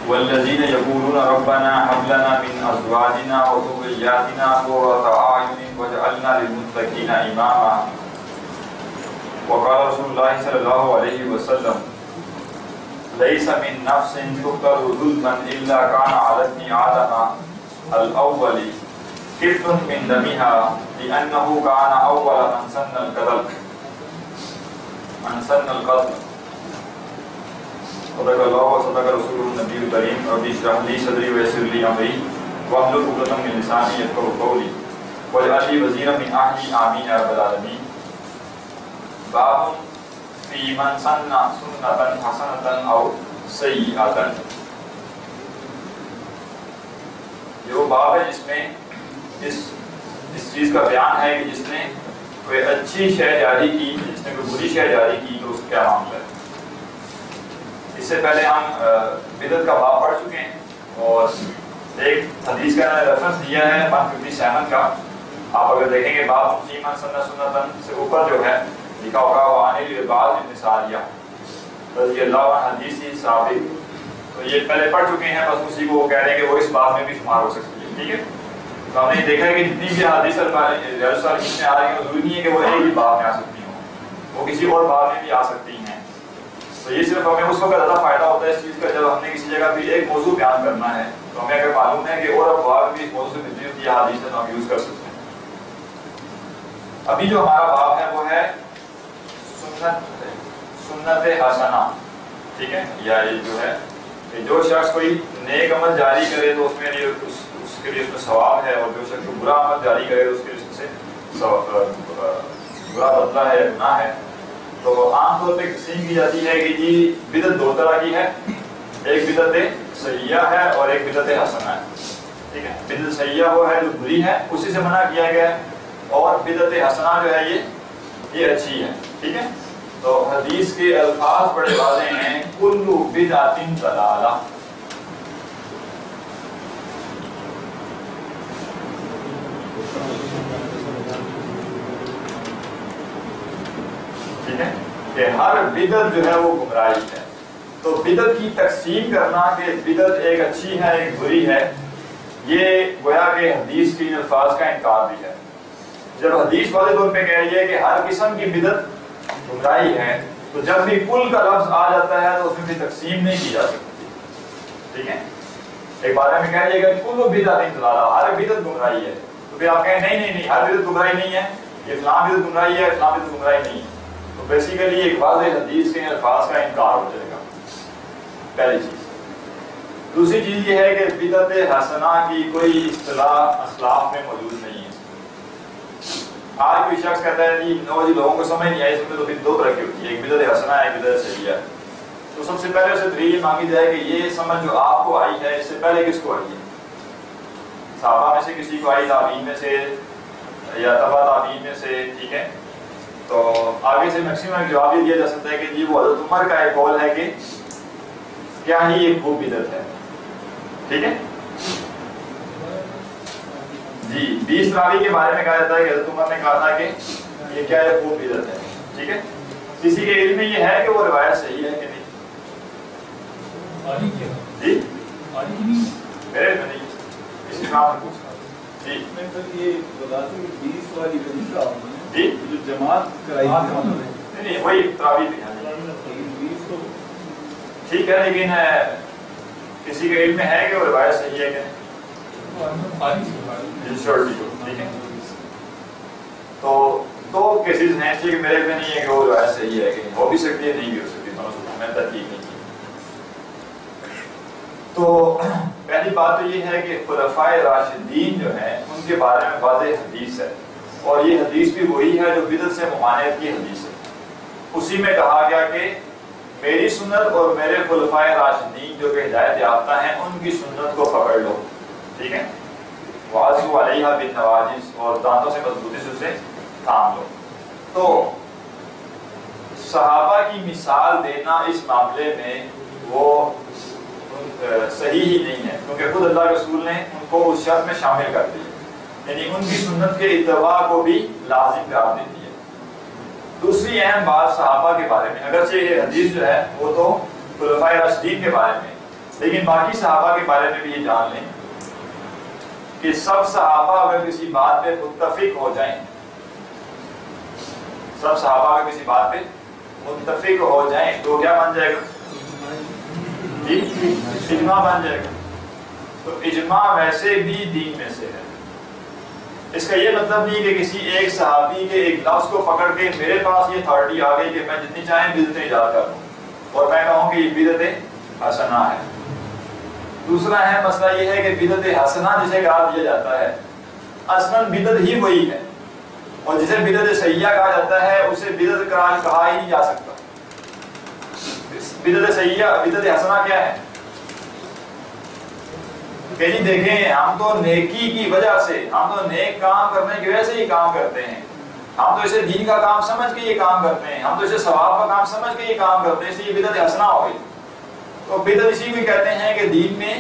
والذین یقولون ربنا هب لنا من ازواجنا وذرياتنا قرة اعین واجعلنا للمتقین اماما وقال رسول اللہ صلی اللہ علیہ وسلم ليس من نفس تقتل ظلما الا كان على ابن آدم الاول كفل من دمها لانه كان اول من سن القتل صدق اللہ و صدق رسول النبی الکریم رب اشرح لی صدری ویسر لی امری واحلل عقدۃ من لسانی یفقهوا قولی واجعل لی وزیرا من اہلی آمین یا رب العالمین. باب فی من سن سنتا حسنتا او سیئتا. یہ وہ باب ہے جس میں اس چیز کا بیان ہے کہ جس نے کوئی اچھی شے جاری کی، جس نے کوئی بری شے جاری کی تو اس کا کیا معاملہ ہے. اس سے پہلے ہم بدعت کا باب پڑھ چکے ہیں اور ایک حدیث کا ریفرنس دیا ہے 157 کا. آپ اگر دیکھیں گے باب فی من سن سنتا سے اوپر جو ہے لکھا ہوگا وعن العباد بن ساریہ رضی اللہ عنہ حدیث ہی ثابت. تو یہ پہلے پڑھ چکے ہیں، بس اسی کو کہہ رہے ہیں کہ وہ اس باب میں بھی شمار ہو سکتی ہے. ٹھیک ہے، تو ہم نے دیکھا ہے کہ جتنی بھی حدیث ریاض الصالحین میں آ رہی ہیں ضروری نہیں ہے کہ وہ ایک ہی باب میں آ سکتی ہوں، وہ کسی اور باب میں بھی آ سکتی ہیں. تو یہ صرف ہمیں اس وقت زیادہ فائدہ ہوتا ہے اس چیز کا جب ہم نے کسی جگہ بھی ایک موضوع بیان کرنا ہے تو ہمیں اگر معلوم ہے کہ اور ابواب بھی اس موضوع سے ملتی ہوتی ہے حدیث ہے تو ہم یوز کر سکتے ہیں. ابھی جو ہمارا باب ہے وہ ہے سنت حسنہ. ٹھیک ہے، یا یہ جو ہے کہ جو شخص کوئی نیک عمل جاری کرے تو اس میں اس کے لیے اس میں ثواب ہے، اور جو شخص برا عمل جاری کرے تو اس کے لیے اس سے برا بدلہ ہے، گناہ ہے. تو عام طور پہ تقسیم کی جاتی ہے کہ جی بدعت دو طرح کی ہے، ایک بدعت سیئہ ہے اور ایک بدعت حسنہ ہے. ٹھیک ہے، بدعت سیئہ وہ ہے جو بری ہے، اسی سے منع کیا گیا ہے، اور بدعت حسنہ جو ہے یہ اچھی ہے. ٹھیک ہے، تو حدیث کے الفاظ بڑے واضح ہیں، کل بدعۃ ضلالہ. ٹھیک ہے کہ ہر بدعت جو ہے وہ گمراہی ہے. تو بدعت کی تقسیم کرنا کہ بدعت ایک اچھی ہے ایک بری ہے، یہ گویا کہ حدیث کے الفاظ کا انکار بھی ہے. جب حدیث واضح طور پہ کہہ رہی ہے کہ ہر قسم کی بدعت گمراہی ہے، تو جب بھی کل کا لفظ آ جاتا ہے تو اس میں بھی تقسیم نہیں کی جا سکتی. ٹھیک ہے، ایک بارے میں کہہ رہی ہے کہ کل بدعت ضلالہ، ہر بدعت گمراہی ہے، تو پھر آپ کہیں نہیں ہر بدعت گمراہی نہیں ہے، یہ فلاں بدعت گمراہی ہے فلاں بدعت گمراہی نہیں ہے. تو بیسیکلی ایک واضح حدیث کے الفاظ کا انکار ہو جائے گا، پہلی چیز. دوسری چیز یہ ہے کہ بدعت حسنہ کی کوئی اصطلاح اسلاف میں موجود نہیں ہے. آج کوئی شخص کہتا ہے جی لوگوں کو سمجھ نہیں آئی، اس میں تو پھر دو طرح کی ہوتی ہے، ایک بدعت حسنہ ہے ایک بدعت سیئہ. تو سب سے پہلے اسے دلیل مانگی جائے کہ یہ سمجھ جو آپ کو آئی ہے اس سے پہلے کس کو آئی ہے. صحابہ میں سے کسی کو آئی، تابعین میں سے یا تبع تابعین میں سے. ٹھیک ہے، تو آگے سے میکسیمم جواب یہ دیا جا سکتا ہے کہ جی وہ حضرت عمر کا ایک قول ہے کہ کیا ہی ایک خوب بدعت ہے. ٹھیک ہے جی، 20 راوی کے بارے میں کہا جاتا ہے کہ حضرت عمر نے کہا تھا کہ یہ کیا ہے خوب بدعت ہے. ٹھیک ہے، کسی کے علم میں یہ ہے کہ وہ روایت صحیح ہے کہ نہیں. جی میرے علم میں نہیں، اس نام سے پوچھ رہا ہوں. جی یہ بتاتے ہیں 20 والی حدیث کا جی جو جماعت کرائی نہیں وہی تراویح بھی ہے 20 تو ٹھیک ہے، لیکن کسی کے علم میں ہے کہ وہ روایت صحیح ہے کہ نہیں. ٹھیک ہے، تو دو کیسز ہیں کہ میرے علم میں نہیں ہے کہ وہ روایت صحیح ہے کہ نہیں، ہو بھی سکتی ہے نہیں بھی ہو سکتی، میں تحقیق نہیں کی. تو پہلی بات تو یہ ہے کہ خلفائے راشدین جو ہیں ان کے بارے میں واضح حدیث ہے، اور یہ حدیث بھی وہی ہے جو بدعت سے ممانعت کی حدیث ہے. اسی میں کہا گیا کہ میری سنت اور میرے خلفائے راشدین جو کہ ہدایت یافتہ ہیں ان کی سنت کو پکڑ لو، ٹھیک ہے، وَعَضُوا عَلَيْهَا بِالنَّوَاجِذ، اور دانتوں سے مضبوطی سے اسے تھام لو۔ تو صحابہ کی مثال دینا اس معاملے میں وہ صحیح ہی نہیں ہے، کیونکہ خود اللہ رسول نے ان کو اس شرط میں شامل کر دیا، یعنی ان کی سنت کے اتباع کو بھی لازم قرار دیتی ہے۔ دوسری اہم بات صحابہ کے بارے میں، اگرچہ یہ حدیث جو ہے وہ تو خلفائے راشدین کے بارے میں، لیکن باقی صحابہ کے بارے میں بھی یہ جان لیں کہ سب صحابہ اگر کسی بات پہ متفق ہو جائیں، سب صحابہ اگر کسی بات پہ متفق ہو جائیں تو کیا بن جائے گا؟ جی اجماع بن جائے گا۔ تو اجماع ویسے بھی دین میں سے ہے۔ اس کا یہ مطلب نہیں کہ کسی ایک صحابی کے ایک لفظ کو پکڑ کے میرے پاس یہ اتھارٹی آ گئی کہ میں جتنی چاہیں بدعتیں ایجاد کر دوں اور میں کہوں کہ یہ بدعت حسنہ ہے۔ دوسرا اہم مسئلہ یہ ہے کہ بدعت حسنہ جسے قرار دیا جاتا ہے اصلاً بدعت ہی وہی ہے، اور جسے بدعت سیئہ کہا جاتا ہے اسے بدعت قرار کہا ہی نہیں جا سکتا۔ بدعت سیئہ بدعت حسنہ کیا ہے کہ جی دیکھیں ہم تو نیکی کی وجہ سے، ہم تو نیک کام کرنے کی وجہ سے یہ کام کرتے ہیں، ہم تو اسے دین کا کام سمجھ کے یہ کام کرتے ہیں، ہم تو اسے ثواب کا کام سمجھ کے یہ کام کرتے ہیں، اس لیے بدعت حسنہ ہو گئی۔ تو بدعت اسی کو کہتے ہیں کہ دین میں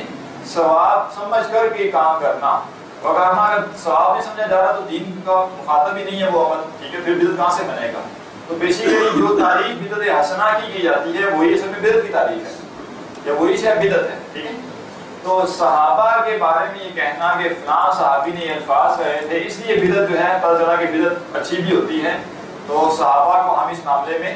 ثواب سمجھ کر کے کام کرنا، وگرنہ اگر ثواب نہیں سمجھا جا رہا تو دین کا مخاطب ہی نہیں ہے وہ عمل، ٹھیک ہے، پھر بدعت کہاں سے بنے گا؟ تو بیسیکلی جو تعریف بدعت حسنہ کی جاتی ہے وہی اصل میں بدعت کی تعریف ہے، یا وہی شے بدعت ہے، ٹھیک ہے۔ تو صحابہ کے بارے میں یہ کہنا کہ فلاں صحابی نے یہ الفاظ کہے تھے اس لیے بدعت جو ہے پتہ چلا کہ بدعت اچھی بھی ہوتی ہے، تو صحابہ کو ہم اس معاملے میں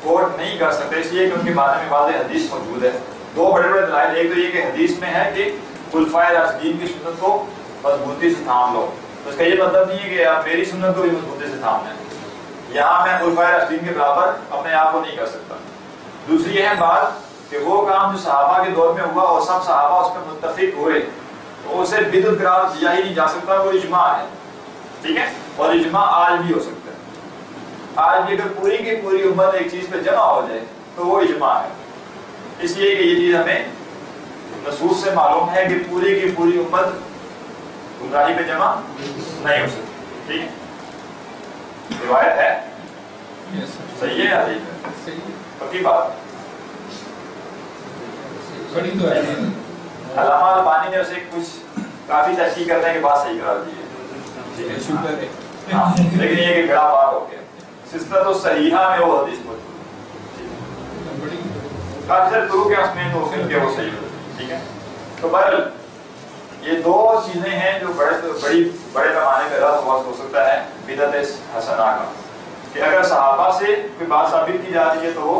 کوٹ نہیں کر سکتے، اس لیے کہ ان کے بارے میں واضح حدیث موجود ہے۔ دو بڑے بڑے دلائل، ایک تو یہ کہ حدیث میں ہے کہ خلفائے راشدین کی سنت کو مضبوطی سے تھام لو، تو اس کا یہ مطلب نہیں ہے کہ آپ میری سنت کو بھی مضبوطی سے تھام لیں، یہاں میں خلفائے راشدین کے برابر اپنے آپ کو نہیں کر سکتا۔ دوسری اہم بات کہ وہ کام جو صحابہ کے دور میں ہوا اور سب صحابہ اس پر متفق ہوئے تو اسے بدعت قرار دیا ہی نہیں جا سکتا، وہ اجماع ہے، ٹھیک ہے، اور اجماع آج بھی ہو سکتا ہے۔ آج بھی اگر پوری کی پوری امت ایک چیز پہ جمع ہو جائے تو وہ اجماع ہے، اس لیے کہ یہ چیز ہمیں نصوص سے معلوم ہے کہ پوری کی پوری امت گمراہی پہ جمع نہیں ہو سکتی، ٹھیک ہے، روایت ہے، صحیح ہے، حدیث ہے، پکی بات۔ علامہ البانی نے اسے کچھ کافی تحقیق کرنے کے بعد صحیح قرار دی ہے، لیکن یہ کہ بڑا بات ہو گیا، سلسلۃ الصحیحہ میں وہ حدیث موجود ہے، کافی سارے طرق ہیں اس میں تو ان کے وہ صحیح ہوتے ہیں، ٹھیک ہے۔ تو بہرحال یہ دو چیزیں ہیں جو بڑے پیمانے پہ رد ہو سکتا ہے بدعت حسنہ کا، کہ اگر صحابہ سے کوئی بات ثابت کی جا رہی ہے تو وہ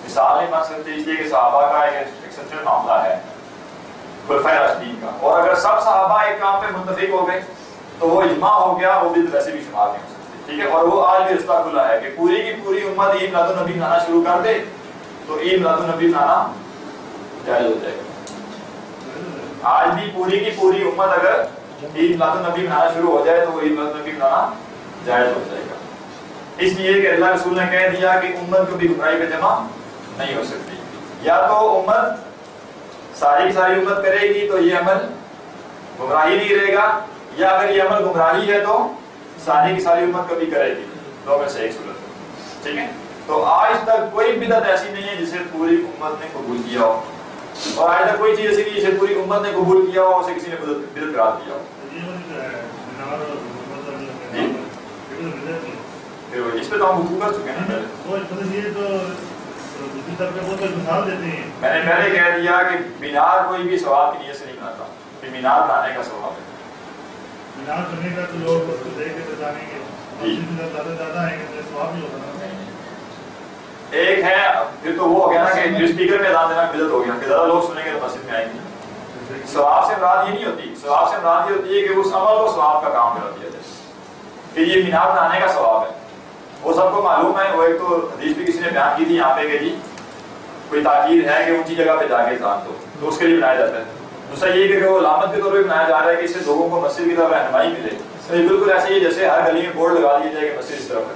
مثال نہیں بن سکتی، اس لیے کہ صحابہ کا ایک ایکسپشنل معاملہ ہے خلفائے راشدین کا، اور اگر سب صحابہ ایک کام پہ متفق ہو گئے تو وہ اجماع ہو گیا، وہ بدعت ویسے بھی شمار نہیں ہو سکتی، ٹھیک ہے۔ اور وہ آج بھی رستہ کھلا ہے کہ پوری کی پوری امت عید میلاد النبی منانا شروع کر دے تو عید میلاد النبی منانا جائز ہو جائے گا۔ آج بھی پوری کی پوری امت اگر عید میلاد النبی منانا شروع ہو جائے تو وہ عید میلاد النبی منانا جائز ہو جائے گا، اس لیے کہ اللہ رسول نے کہہ دیا کہ امت کو بھی گمراہی پہ جمع نہیں ہو سکتی، یا تو امت ساری کی ساری امت کرے گی تو یہ عمل گمراہی نہیں رہے گا، یا اگر یہ عمل گمراہی ہے تو ساری کی ساری امت کبھی کرے گی، دو میں سے ایک صورت ہے، ٹھیک ہے۔ تو آج تک کوئی بدعت ایسی نہیں ہے جسے پوری امت نے قبول کیا ہو، اور آج تک کوئی چیز ایسی نہیں جسے پوری امت نے قبول کیا ہو اسے کسی نے بدعت قرار دیا ہو۔ اس پہ تو ہم گفتگو کر چکے ہیں میں نے پہلے کہہ دیا کہ مینار کوئی بھی ثواب کی نیت سے نہیں بناتا، کہ مینار بنانے کا ثواب ہے، مینار بنے گا تو لوگ اس کو دیکھ کے بتانے گے، زیادہ آئیں گے تو ثواب نہیں ہوگا۔ ایک ہے پھر تو وہ ہو گیا نا کہ جو اسپیکر میں اذان دینا بدعت ہو گیا کہ زیادہ لوگ سنیں گے تو مسجد میں آئیں گے۔ ثواب سے مراد یہ نہیں ہوتی، ثواب سے مراد یہ ہوتی ہے کہ اس عمل کو ثواب کا کام کرا دیا جائے، کہ یہ مینار بنانے کا ثواب ہے۔ وہ سب کو معلوم ہے، وہ ایک تو حدیث بھی کسی نے بیان کی تھی یہاں پہ کہ جی کوئی تاکید ہے کہ اونچی جگہ پہ جا کے اذان دو، تو اس کے لیے بنایا جاتا ہے۔ دوسرا یہ کہ وہ علامت کے طور پہ بنایا جا رہا ہے کہ اس سے لوگوں کو مسجد کی طرف رہنمائی ملے، بالکل ایسے ہی جیسے ہر گلی میں بورڈ لگا دیا جائے کہ مسجد اس طرف ہے،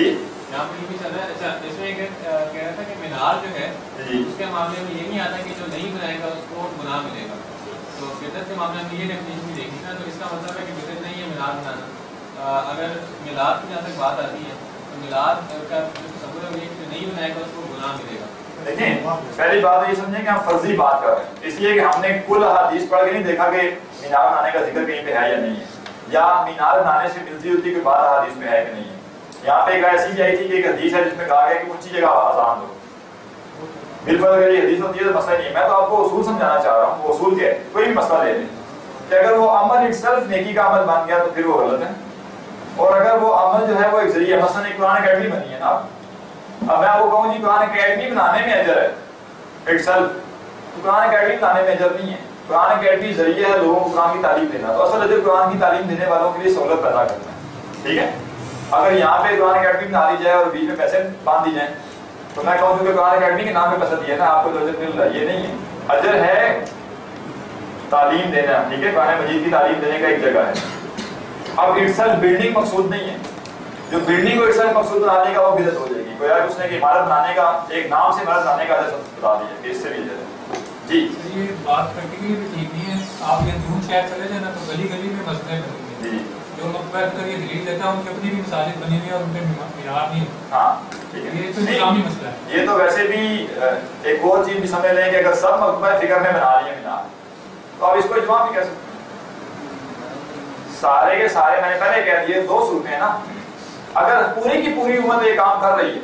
جی یہاں پر یہ بھی چل رہا ہے. اچھا اس میں کہہ رہا تھا کہ مینار جو ہے اس کے معاملے میں یہ نہیں آتا کہ جو نہیں بنائے گا اس کو گناہ ملے گا. تو بدعت کے معاملے میں یہ ڈیفینیشن بھی دیکھی نا, تو اس کا مطلب ہے کہ بدعت نہیں ہے مینار بنانا. اگر میلاد کی جہاں تک بات آتی ہے تو میلاد کا تصور ہے کہ جو نہیں بنائے گا اس کو گناہ ملے گا. دیکھیں پہلی بات یہ سمجھیں کہ ہم فرضی بات کر رہے ہیں, اس لیے کہ ہم نے کل حدیث پڑھ کے نہیں دیکھا کہ مینار بنانے کا ذکر کہیں پہ ہے یا نہیں ہے, یا مینار بنانے سے ملتی جلتی کوئی بات حدیث میں ہے کہ نہیں ہے. یہاں پہ ایک ایسی بھی آئی تھی کہ ایک حدیث ہے جس میں کہا گیا کہ اونچی جگہ اذان دو. بالکل اگر یہ حدیث ہوتی ہے تو مسئلہ نہیں ہے. میں تو آپ کو اصول سمجھانا چاہ رہا ہوں, وہ اصول کیا ہے, کوئی بھی مسئلہ لے لیں کہ اگر وہ عمل اٹ سیلف نیکی کا عمل بن گیا تو پھر وہ غلط ہے, اور اگر وہ عمل جو ہے وہ ایک ذریعہ, مثلا ایک قرآن اکیڈمی بنی ہے نا, اب میں آپ کو کہوں جی قرآن اکیڈمی بنانے میں اجر ہے اٹ سیلف, تو قرآن اکیڈمی بنانے میں اجر نہیں ہے. قرآن اکیڈمی ذریعہ ہے لوگوں کو قرآن کی تعلیم دینا, تو اصل اجر قرآن کی تعلیم دینے والوں کے لیے سہولت پیدا کرنا ہے. ٹھیک ہے, اگر یہاں پہ قرآن اکیڈمی بنا دی جائے اور بیچ میں پیسے باندھ دی جائیں تو میں کہوں کہ قرآن اکیڈمی کے نام پہ پیسہ دیا نا آپ کو تو اجر مل رہا ہے, یہ نہیں ہے. اجر ہے تعلیم دینا, ٹھیک ہے, قرآن مجید کی تعلیم دینے کا ایک جگہ ہے. اب اٹ سیلف بلڈنگ مقصود نہیں ہے, جو بلڈنگ کو اٹ سیلف مقصود بنانے کا وہ بدعت ہو جائے گی. گویا کہ اس نے عمارت بنانے کا ایک نام سے عمارت بنانے کا اجر بتا دیا کہ اس سے بھی اجر ہے. جی یہ بات پریکٹیکلی بھی ٹھیک نہیں ہے. آپ یہ دور شہر چلے جائیں نا تو گلی گلی میں مسجدیں بنی ہیں, جو لوگ بیٹھ کر یہ دلیل دیتا ہے ان کی اپنی بھی مساجد بنی ہوئی ہے اور ان پہ مینار نہیں ہوتا. ہاں یہ تو اسلامی مسئلہ ہے. یہ تو ویسے بھی ایک اور چیز بھی سمجھ لیں کہ اگر سب مکتبہ فکر میں بنا لیے مینار تو آپ اس کو اجماع بھی کہہ سکتے ہیں. سارے کے سارے میں نے پہلے کہہ دیے دو صورتیں ہیں نا, اگر پوری کی پوری امت یہ کام کر رہی ہے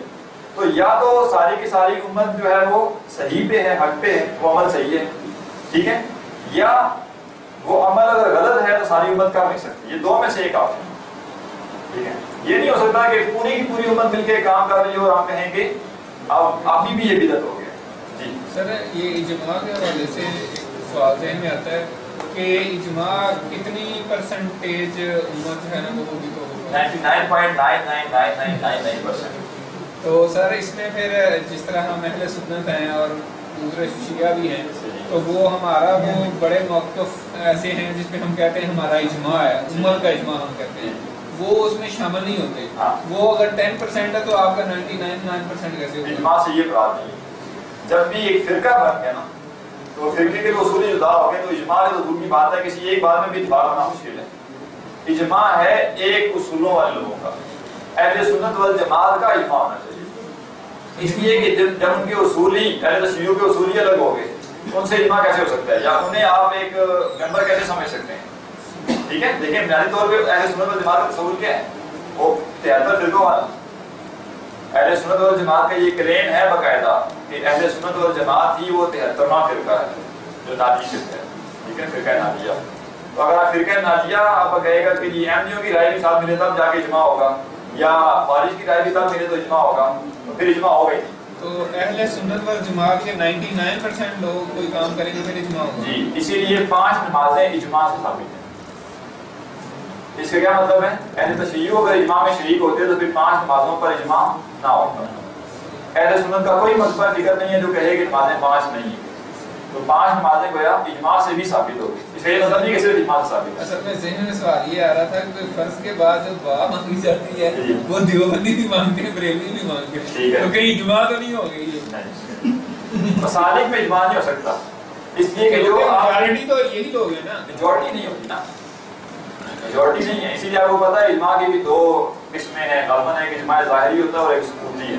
تو یا تو ساری کی ساری امت جو ہے وہ صحیح پہ ہے, حق پہ ہے, وہ عمل صحیح ہے, ٹھیک ہے, یا وہ عمل اگر غلط ہے تو ساری امت کر نہیں سکتی. یہ دو میں سے ایک آپشن ہے. ٹھیک ہے, یہ نہیں ہو سکتا کہ پوری کی پوری امت مل کے کام کر رہی ہے اور ہم کہیں کہ اب ابھی بھی یہ بدعت ہو گیا. جی سر, یہ اجماع کے حوالے سے سوال ذہن میں آتا ہے کہ اجماع کتنی پرسنٹیج امت ہے نا وہ ہوگی, تو 99.99999%. تو سر اس میں پھر جس طرح ہم اہل سنت ہیں اور دوسرے شیعہ بھی ہیں تو وہ ہمارا وہ بڑے موقف ایسے ہیں جس پہ ہم کہتے ہیں ہمارا اجماع ہے, امت کا اجماع ہم کہتے ہیں, وہ اس میں شامل نہیں ہوتے. وہ اگر 10% ہے تو آپ کا 99.9% کیسے ہوگا؟ اجماع سے یہ مراد نہیں. جب بھی ایک فرقہ بن گیا نا تو فرقے کے اصول جدا ہو گئے, تو اجماع تو دور کی بات ہے, کسی ایک بات میں بھی اتفاق ہونا مشکل ہے. اجماع ہے ایک اصولوں والے لوگوں کا, اہل سنت والجماعت کا اجماع ہونا چاہیے. اس لیے کہ جب ان کے اصولی اہل تشیع کے اصولی الگ ہو گئے ان سے اجماع کیسے ہو سکتا ہے, یا انہیں آپ ایک ممبر کیسے سمجھ سکتے ہیں. ٹھیک ہے, دیکھیں بنیادی طور پہ اہل سنت والجماعت کا تصور کیا ہے, وہ 73 فرقوں والا. اہل سنت والجماعت کا یہ کلیم ہے باقاعدہ کہ اہل سنت والجماعت ہی وہ 73واں فرقہ ہے جو ناجی فرقہ ہے. ٹھیک ہے, فرقہ ناجیہ. تو اگر آپ فرقہ ناجیہ آپ کہے گا کہ یہ احمدیوں کی رائے کے ساتھ ملے تب جا کے اجماع ہوگا, یا خارج کی رائے کے ساتھ ملے تو اجماع ہوگا, تو پھر اجماع ہو گئی. تو اہل سنت والجماعت کے 99% لوگ کوئی کام کریں گے پھر اجماع ہوگا. جی, اسی لیے 5 نمازیں اجماع سے ثابت ہیں. اس کا کیا مطلب ہے, اہل تشیع اگر اجماع میں شریک ہوتے ہیں تو پھر 5 نمازوں پر اجماع نہ ہوتا. اہل سنت کا کوئی مذہب فکر نہیں ہے جو کہے کہ نمازیں 5 نہیں ہیں, تو 5 نمازیں گویا اجماع سے بھی ثابت ہوگی. اس کا یہ مطلب نہیں کہ صرف اجماع سے ثابت ہے. اصل میں ذہن میں سوال یہ آ رہا تھا کہ فرض کے بعد جو دعا مانگی جاتی ہے وہ دیوبندی بھی مانگتے ہیں, بریلوی بھی مانگتے ہیں, تو کہیں اجماع تو نہیں ہو گئی. مسالک میں اجماع نہیں ہو سکتا, اس لیے کہ جو میجورٹی تو یہی لوگ ہیں نا, میجورٹی نہیں ہوتی نا, میجورٹی نہیں ہے. اسی لیے آپ کو پتا ہے اجماع کی بھی 2 قسمیں ہیں. غالباً ایک اجماع ظاہری ہوتا ہے اور ایک سکوتی ہے.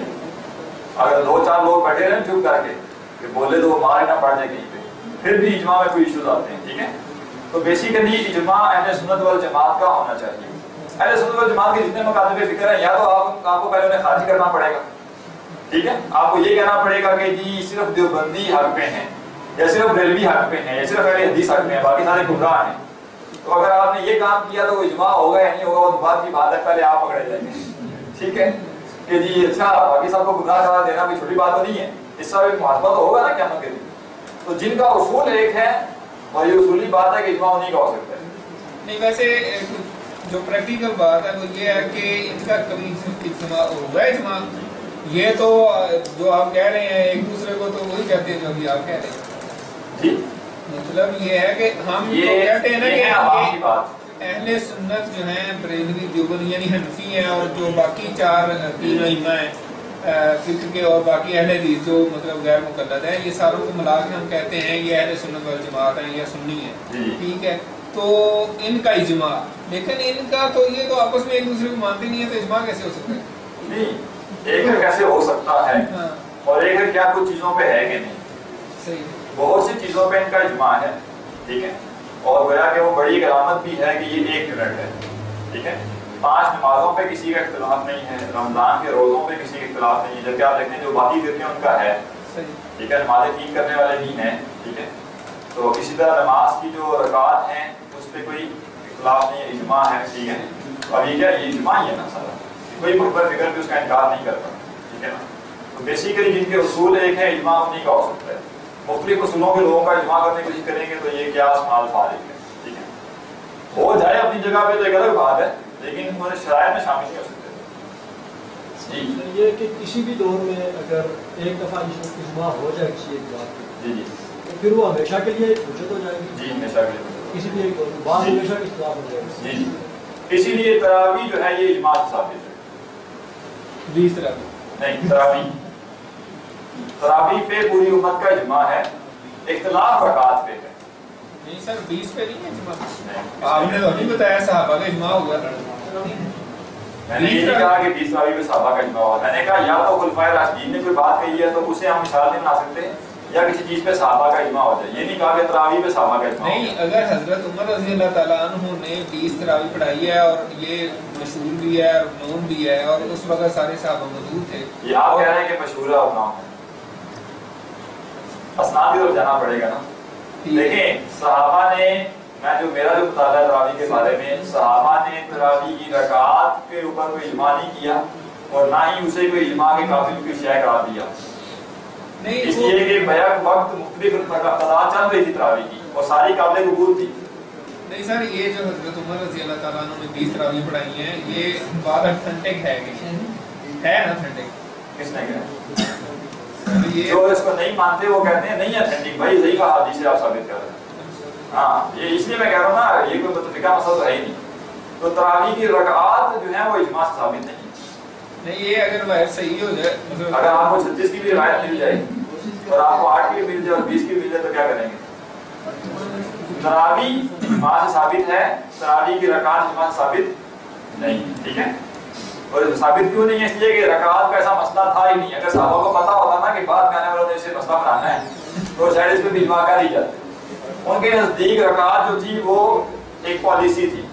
اگر 2-4 لوگ بیٹھے رہے چپ کر کے کہ بولے تو وہ مارے نہ پڑ جائے کہیں پہ, پھر بھی اجماع میں کوئی ایشوز آتے ہیں. ٹھیک ہے, تو بیسیکلی اجماع اہل سنت والجماعت کا ہونا چاہیے. اہل سنت والجماعت کے جتنے مکاتب فکر ہیں, یا تو آپ کو پہلے انہیں خارج کرنا پڑے گا. ٹھیک ہے, آپ کو یہ کہنا پڑے گا کہ جی صرف دیوبندی حق پہ ہیں, یا صرف بریلوی حق پہ ہیں, یا صرف اہل حدیث حق پہ ہیں, باقی سارے گمراہ ہیں. تو اگر آپ نے یہ کام کیا تو وہ اجماع ہوگا یا نہیں ہوگا وہ بات کی بات ہے, پہلے آپ پکڑے جائیں گے. ٹھیک ہے, کہ جی اچھا باقی سب کو گمراہ قرار دینا کوئی چھوٹی بات تو نہیں ہے, اس کا بھی محاسبہ تو ہوگا نا قیامت کے دن. تو جن کا اصول ایک ہے اور یہ اصولی بات ہے کہ اجماع انہیں کا ہو سکتا ہے. نہیں ویسے جو پریکٹیکل بات ہے وہ یہ ہے کہ ان کا کبھی اجماع ہوگا. اجماع یہ تو جو آپ کہہ رہے ہیں ایک دوسرے کو تو وہی کہتے ہیں جو ابھی آپ کہہ رہے ہیں. جی مطلب یہ ہے کہ ہم یہ کہتے ہیں نا کہ عوام کی بات, اہل سنت جو ہیں بریلوی دیوبندی یعنی حنفی ہیں اور جو باقی چار تین ائمہ ہیں فقہ کے اور باقی اہل حدیث جو مطلب غیر مقلد ہیں، یہ ساروں کو ملا کے ہم کہتے ہیں یہ اہل سنت والجماعت ہیں یا سنی ہیں، ٹھیک ہے؟ تو ان کا اجماع، لیکن ان کا تو یہ تو آپس میں ایک دوسرے کو مانتے نہیں ہیں، تو اجماع کیسے ہو سکتا ہے؟ نہیں، ایک کیسے ہو سکتا ہے اور ایک کیا کچھ چیزوں پہ ہے کہ نہیں، صحیح، بہت سی چیزوں پہ ان کا اجماع ہے، ٹھیک ہے، اور گویا کہ وہ بڑی علامت بھی ہے کہ یہ ایک یونٹ ہے، ٹھیک ہے۔ 5 نمازوں پہ کسی کا اختلاف نہیں ہے، رمضان کے روزوں پہ کسی کا اختلاف نہیں ہے، جبکہ آپ دیکھیں جو باقی فرقے ہیں ان کا ہے، ٹھیک ہے، نمازیں ٹھیک کرنے والے بھی ہیں، ٹھیک ہے۔ تو اسی طرح نماز کی جو رکعات ہیں اس پہ کوئی اختلاف نہیں ہے، اجماع ہے، ٹھیک ہے۔ اور یہ کیا یہ اجماع ہی ہے نا سارا، کوئی مخبر فکر بھی اس کا انکار نہیں کرتا، ٹھیک ہے نا۔ تو بیسیکلی جن کے اصول ایک ہے، اجماع انہیں کا ہو سکتا ہے، مختلف اصولوں کے لوگوں کا اجماع کرنے کی کوشش کریں گے تو یہ قیاس مال فارغ ہے، ٹھیک ہے۔ ہو جائے اپنی جگہ پہ تو ایک الگ بات ہے، لیکن انہوں نے شرائط میں شامل نہیں ہو سکتے۔ جی یہ کہ کسی بھی دور میں اگر ایک دفعہ اجماع ہو جائے کسی ایک بات پہ، جی تو پھر وہ ہمیشہ کے لیے حجت ہو جائے گی؟ جی ہمیشہ کے لیے کسی بھی ایک دور میں بعض ہمیشہ کے خلاف ہو جائے گا؟ جی، اسی لیے تراویح جو ہے یہ اجماع سے ثابت ہے۔ 20 تراویح نہیں، تراویح پہ پوری امت کا اجماع ہے، اختلاف رکعات پہ ہے۔ نہیں سر 20 پہ نہیں ہے اجماع، آپ نے تو نہیں بتایا صحابہ کا اجماع ہوا تھا۔ میں نے یہ نہیں کہا کہ 20 تراویح پہ صحابہ کا اجماع ہوا، میں نے کہا یا تو خلفائے راشدین نے کوئی بات کہی ہے تو اسے ہم مثال نہیں بنا سکتے، یا کسی چیز پہ صحابہ کا اجماع ہو جائے، یہ نہیں کہا کہ تراویح پہ صحابہ کا اجماع ہو نہیں، اگر حضرت عمر رضی اللہ تعالیٰ عنہ نے 20 تراویح پڑھائی ہے اور یہ مشہور بھی ہے اور نون بھی ہے اور اس وقت سارے صحابہ موجود تھے، یہ آپ کہہ رہے ہیں کہ مشہور ہے اور نام ہے، اسناد کی طرف جانا پڑے گا نا۔ دیکھیں صحابہ نے، میرا جو مطالعہ ہے تراویح کے بارے میں، صحابہ نے تراویح کی رکعات کے اوپر کوئی اجماع نہیں کیا اور نہ ہی اسے کوئی اجماع کے قابل کوئی شے قرار دیا، اس لیے کہ بیک وقت مختلف قضاء چل رہی تھی تراویح کی اور ساری قابل قبول تھی۔ نہیں سر، یہ جو حضرت عمر رضی اللہ تعالیٰ عنہ نے 20 تراویح پڑھائی ہیں یہ بات اتھینٹک ہے کہ ہے نا اتھینٹک؟ کس نے کہا؟ جو اس کو نہیں مانتے وہ کہتے ہیں نہیں اتھینٹک، بھائی ضعیف حدیث سے آپ ثابت کر رہے ہیں۔ ہاں، یہ اس لیے میں کہہ رہا ہوں نا، یہ کوئی متفقہ مسئلہ تو ہے ہی نہیں۔ تو تراویح کی رکعات جو ہیں وہ اجماع سے ثابت نہیں، یہ اگر باہر صحیح ہو جائے، اگر آپ کو 36 کی بھی روایت مل جائے اور آپ کو 8 کی بھی مل جائے اور 20 کی بھی مل جائے تو کیا کریں گے؟ تراویح اجماع سے ثابت ہے، تراویح کی رکعات اجماع سے ثابت نہیں، ٹھیک ہے۔ اور ثابت کیوں نہیں ہے؟ اس لیے کہ رکعات کا ایسا مسئلہ تھا ہی نہیں۔ اگر صحابہ کو پتا ہوتا نا کہ بعد میں آنے والوں نے اسے مسئلہ بنانا ہے تو شاید اس پہ بھی اجماع کر ہی جاتے۔ ان کے نزدیک رکعات جو تھی وہ ایک پالیسی تھی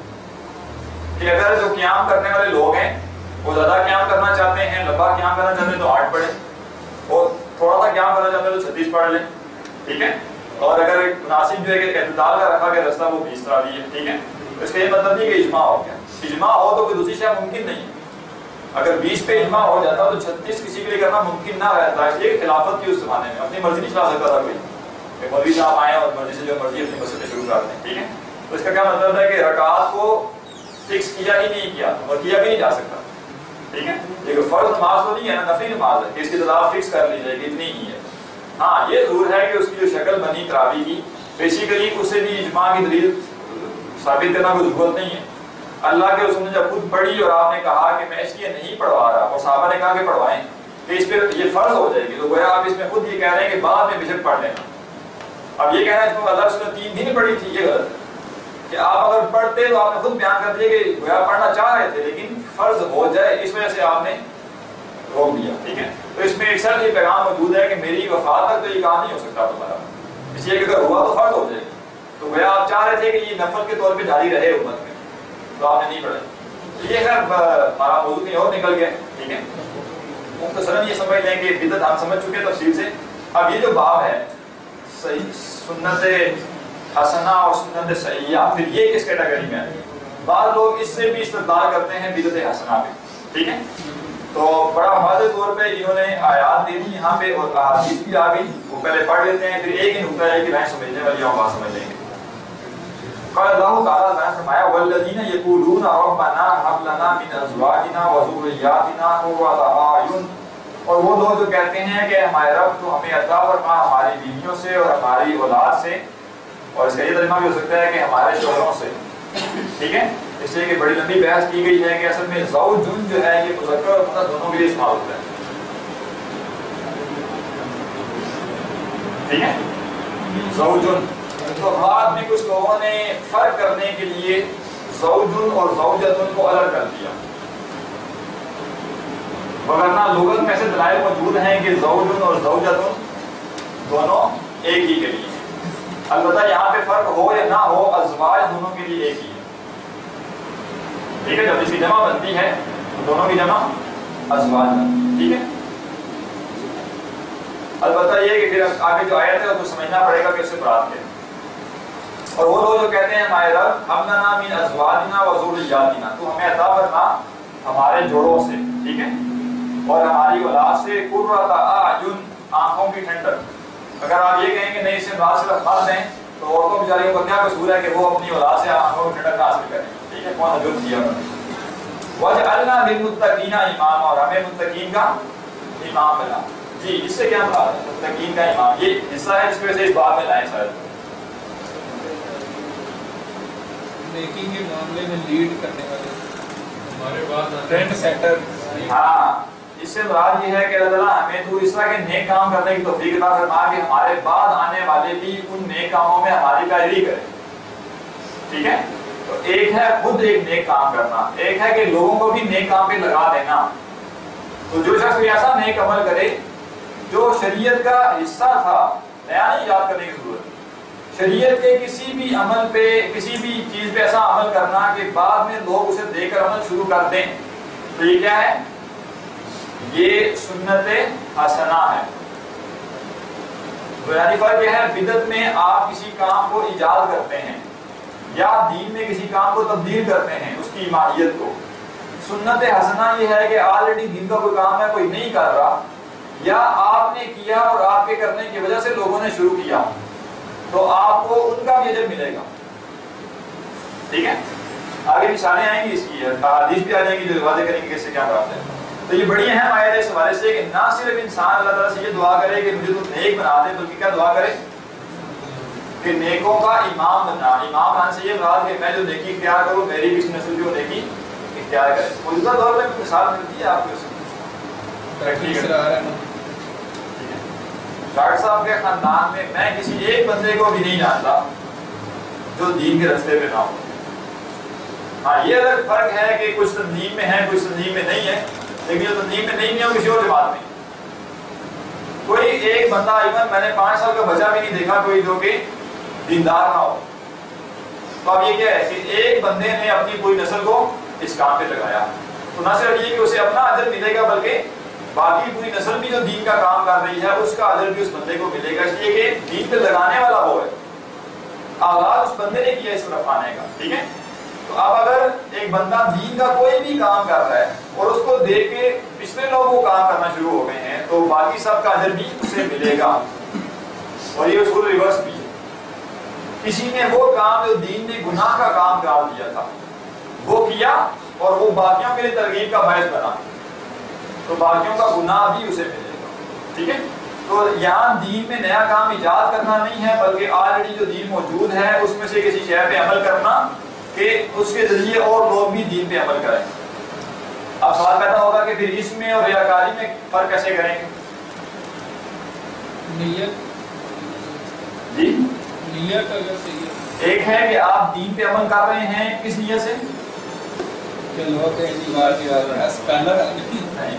کہ اگر جو قیام کرنے والے لوگ ہیں وہ زیادہ قیام کرنا چاہتے ہیں، لمبا قیام کرنا چاہتے ہیں تو 8 پڑھیں، اور تھوڑا سا قیام کرنا چاہتے ہیں تو 36 پڑھ لیں، ٹھیک ہے۔ اور اگر ایک مناسب جو ہے کہ اعتدال کا رکھا گیا راستہ وہ 20 تراویح ہے، ٹھیک ہے۔ اس کا یہ مطلب نہیں کہ اجماع ہو گیا، اجماع ہو تو کوئی دوسری شے ممکن نہیں ہے۔ اگر 20 پہ اجماع ہو جاتا تو 36 کسی کے لیے کرنا ممکن نہ رہتا، اس لیے خلافت کی اس زمانے میں اپنی مرضی نہیں چلا سکتا تھا کوئی، کہ مولوی صاحب آئے اور مرضی سے جو مرضی اپنی مسجد شروع کر دیں، ٹھیک ہے۔ تو اس کا کیا مطلب ہے کہ رکعات کو فکس کیا ہی نہیں کیا اور کیا بھی نہیں جا سکتا، ٹھیک ہے۔ یہ فرض نماز تو نہیں ہے نا، نفلی نماز ہے کہ اس کی تعداد فکس کر لی جائے گی اتنی ہی ہے۔ ہاں یہ ضرور ہے کہ اس کی جو شکل بنی تراویح کی، بیسیکلی اسے بھی اجماع کی دلیل ثابت کرنا کوئی ضرورت نہیں ہے۔ اللہ کے رسول نے جب خود پڑھی اور آپ نے کہا کہ میں اس لیے نہیں پڑھوا رہا اور صحابہ نے کہا کہ پڑھوائیں کہ اس پہ یہ فرض ہو جائے گی، تو گویا آپ اس میں خود یہ کہہ رہے ہیں کہ بعد میں بے شک پڑھ لینا۔ اب یہ کہنا ہے اس کو اللہ رسول نے 3 دن پڑھی تھی، یہ غلط ہے کہ آپ اگر پڑھتے تو آپ نے خود بیان کر دیا کہ گویا پڑھنا چاہ رہے تھے لیکن فرض ہو جائے اس وجہ سے آپ نے روک دیا، ٹھیک ہے۔ تو اس میں اکثر یہ پیغام موجود ہے کہ میری وفات تک تو یہ کام نہیں ہو سکتا تمہارا، اس لیے کہ اگر ہوا تو فرض ہو جائے گی، تو گویا آپ چاہ رہے تھے کہ یہ نفل کے طور پہ جاری رہے امت میں، تو آپ نے نہیں پڑھا۔ یہ خیر ہمارا موضوع کہیں اور نکل گیا، ٹھیک ہے۔ مختصراً یہ سمجھ لیں کہ بدعت ہم سمجھ چکے تفصیل سے۔ اب یہ جو باب ہے سنت حسنہ اور سنت سیئہ، پھر یہ کس کیٹیگری میں ہے؟ بعض لوگ اس سے بھی استدلال کرتے ہیں بدعت حسنہ پہ، ٹھیک ہے۔ تو بڑا واضح طور پہ انہوں نے آیات دے دی یہاں پہ اور احادیث بھی آ گئی، وہ پہلے پڑھ لیتے ہیں، پھر ایک ہی نقطہ ہے کہ میں سمجھنے والی ہوں بات سمجھ لیں گے۔ قال اللہ تعالیٰ نے فرمایا والذین یقولون ربنا هب لنا من ازواجنا وذریاتنا قرۃ اعین، اور وہ لوگ جو کہتے ہیں کہ ہمارے رب تو ہمیں عطا فرما ہماری بیویوں سے اور ہماری اولاد سے، اور اس کا یہ ترجمہ بھی ہو سکتا ہے کہ ہمارے شوہروں سے، ٹھیک ہے، اس لیے کہ بڑی لمبی بحث کی گئی ہے کہ اصل میں زوجن جو ہے یہ مذکر اور مؤنث دونوں کے لیے استعمال ہوتا ہے. ٹھیک ہے، زوجن. تو بعد میں کچھ لوگوں نے فرق کرنے کے لیے زوجن اور زوجتن کو الگ کر دیا، وگرنہ لغت میں ایسے دلائل موجود ہیں کہ زوجن اور زوجتن دونوں ایک ہی کے لیے ہیں. البتہ یہاں پہ فرق ہو یا نہ ہو، ازواج دونوں کے لیے ایک ہی ہے. ٹھیک ہے، جب اس کی جمع بنتی ہے تو دونوں کی جمع ازواج بنتی ہے. ٹھیک ہے، البتہ یہ کہ پھر آگے جو آیت ہے اس کو سمجھنا پڑے گا کہ اس سے مراد کیا ہے. اور وہ لوگ جو کہتے ہیں ہمارے رب ہم لنا من ازواجنا و ذریاتنا، تو ہمیں عطا فرما ہمارے جوڑوں سے، ٹھیک ہے، اور ہماری اولاد سے قرۃ اعین، آنکھوں کی ٹھنڈک. اگر آپ یہ کہیں کہ نہیں اس سے مراد صرف مرد ہیں تو عورتوں بیچاریوں کا کیا قصور ہے کہ وہ اپنی اولاد سے آنکھوں کی ٹھنڈک حاصل کریں. ٹھیک ہے، کون حجت کیا وجعلنا للمتقین اماما، اور ہمیں متقین کا امام بنا. جی اس سے کیا مراد ہے متقین کا امام؟ یہ حصہ ہے جس کی وجہ سے اس بات میں لائیں شاید نیکی کے معاملے میں لیڈ کرنے والے ہمارے بعد ٹرینڈ سیٹر. ہاں، اس سے مراد یہ ہے کہ اللہ تعالیٰ ہمیں تو اس طرح کے نیک کام کرنے کی توفیق عطا فرما کہ ہمارے بعد آنے والے بھی ان نیک کاموں میں ہماری پیروی کریں. ٹھیک ہے، تو ایک ہے خود ایک نیک کام کرنا، ایک ہے کہ لوگوں کو بھی نیک کام پہ لگا دینا. تو جو شخص کوئی ایسا نیک عمل کرے جو شریعت کا حصہ تھا، نیا نہیں یاد کرنے کی ضرورت. شریعت کے کسی بھی عمل پہ، کسی بھی چیز پہ ایسا عمل کرنا کہ بعد میں لوگ اسے دیکھ کر عمل شروع کر دیں، تو یہ کیا ہے؟ یہ سنت حسنہ ہے. بنیادی فرق یہ ہے بدعت میں آپ کسی کام کو ایجاد کرتے ہیں یا دین میں کسی کام کو تبدیل کرتے ہیں اس کی ماہیت کو. سنت حسنہ یہ ہے کہ آلریڈی دین کا کوئی کام ہے، کوئی نہیں کر رہا، یا آپ نے کیا اور آپ کے کرنے کی وجہ سے لوگوں نے شروع کیا، تو آپ کو ان کا بھی اجر ملے گا. ٹھیک ہے، آگے مثالیں آئیں گی اس کی، حدیث بھی آ جائیں گی جو واضح کریں گے کہ اس سے کیا مراد ہے. تو یہ بڑی اہم آیت ہے اس حوالے سے کہ نہ صرف انسان اللہ تعالیٰ سے یہ دعا کرے کہ مجھے تو نیک بنا دے، بلکہ کیا دعا کرے کہ نیکوں کا امام بننا. امام بننے سے یہ مراد کہ میں جو نیکی اختیار کروں میری بھی نسل جو نیکی اختیار کرے. موجودہ دور میں مثال ملتی ہے آپ کو ڈاکٹر صاحب کے خاندان میں کسی ایک بندے کو بھی نہیں جانتا جو دین کے راستے پہ نہ ہو. ہاں یہ الگ فرق ہے کہ کچھ تنظیم میں ہے کچھ تنظیم میں نہیں ہے، لیکن جو تنظیم میں نہیں ہے وہ کسی اور جماعت میں. کوئی ایک بندہ ایون میں نے 5 سال کا بچہ بھی نہیں دیکھا کوئی جو کہ دیندار نہ ہو. تو اب یہ کیا ہے کہ ایک بندے نے اپنی پوری نسل کو اس کام پہ لگایا، تو نہ صرف یہ کہ اسے اپنا اجر ملے گا بلکہ باقی پوری نسل بھی جو دین کا کام کر رہی ہے اس کا اجر بھی اس بندے کو ملے گا، اس لیے کہ دین پہ لگانے والا وہ ہے، آغاز اس بندے نے کیا اس طرف آنے کا. ٹھیک ہے، تو اب اگر ایک بندہ دین کا کوئی بھی کام کر رہا ہے اور اس کو دیکھ کے پچھلے لوگ وہ کام کرنا شروع ہو گئے ہیں تو باقی سب کا اجر بھی اسے ملے گا. اور یہ اصول ریورس بھی ہے. کسی نے وہ کام جو دین نے گناہ کا کام قرار دیا تھا وہ کیا اور وہ باقیوں کے لیے ترغیب کا باعث بنا، تو باقیوں کا گناہ بھی اسے ملے گا. ٹھیک ہے، تو یہاں دین میں نیا کام ایجاد کرنا نہیں ہے بلکہ آلریڈی جو دین موجود ہے اس میں سے کسی شے پہ عمل کرنا کہ اس کے ذریعے اور لوگ بھی دین پہ عمل کریں. اب سوال پیدا ہوگا کہ پھر اس میں اور ریاکاری میں فرق کیسے کریں گے؟ نیت جی نیت اگر صحیح ہے، ایک ہے کہ آپ دین پہ عمل کر رہے ہیں کس نیت سے؟ کہ لوگ اعتبار کی بات ہے اسپینر نہیں،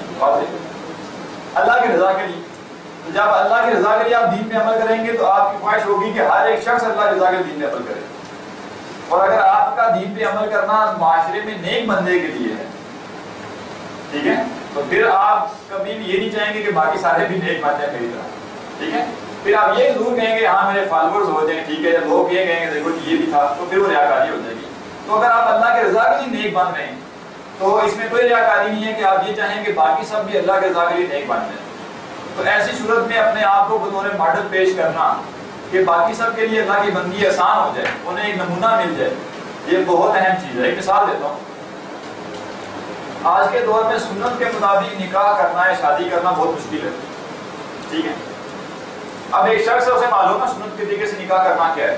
اللہ کی رضا کے لیے. تو جب اللہ کی رضا کے لیے آپ دین پہ عمل کریں گے تو آپ کی خواہش ہوگی کہ ہر ایک شخص اللہ کی رضا کے دین پہ عمل کرے. اور اگر آپ کا دین پہ عمل کرنا معاشرے میں نیک بندے کے لیے ہے، ٹھیک ہے، تو پھر آپ کبھی بھی یہ نہیں چاہیں گے کہ باقی سارے بھی نیک بن جائیں میری طرح. ٹھیک ہے، پھر آپ یہ ضرور کہیں گے ہاں میرے فالوورز ہو جائیں، ٹھیک ہے، یا لوگ یہ کہیں گے دیکھو یہ بھی تھا، تو پھر وہ ریاکاری ہو جائے گی. تو اگر آپ اللہ کی رضا کے لیے نیک بن رہے ہیں تو اس میں کوئی ریاکاری نہیں ہے کہ آپ یہ چاہیں کہ باقی سب بھی اللہ کی رضا کے لیے نیک بن جائیں. تو ایسی صورت میں اپنے آپ کو بطور ماڈل پیش کرنا کہ باقی سب کے لیے اللہ کی بندگی آسان ہو جائے، انہیں ایک نمونہ مل جائے، یہ بہت اہم چیز ہے. ایک مثال دیتا ہوں. آج کے دور میں سنت کے مطابق نکاح کرنا یا شادی کرنا بہت مشکل ہے. ٹھیک ہے، اب ایک شخص ہے اسے معلوم ہے سنت کے طریقے سے نکاح کرنا کیا ہے،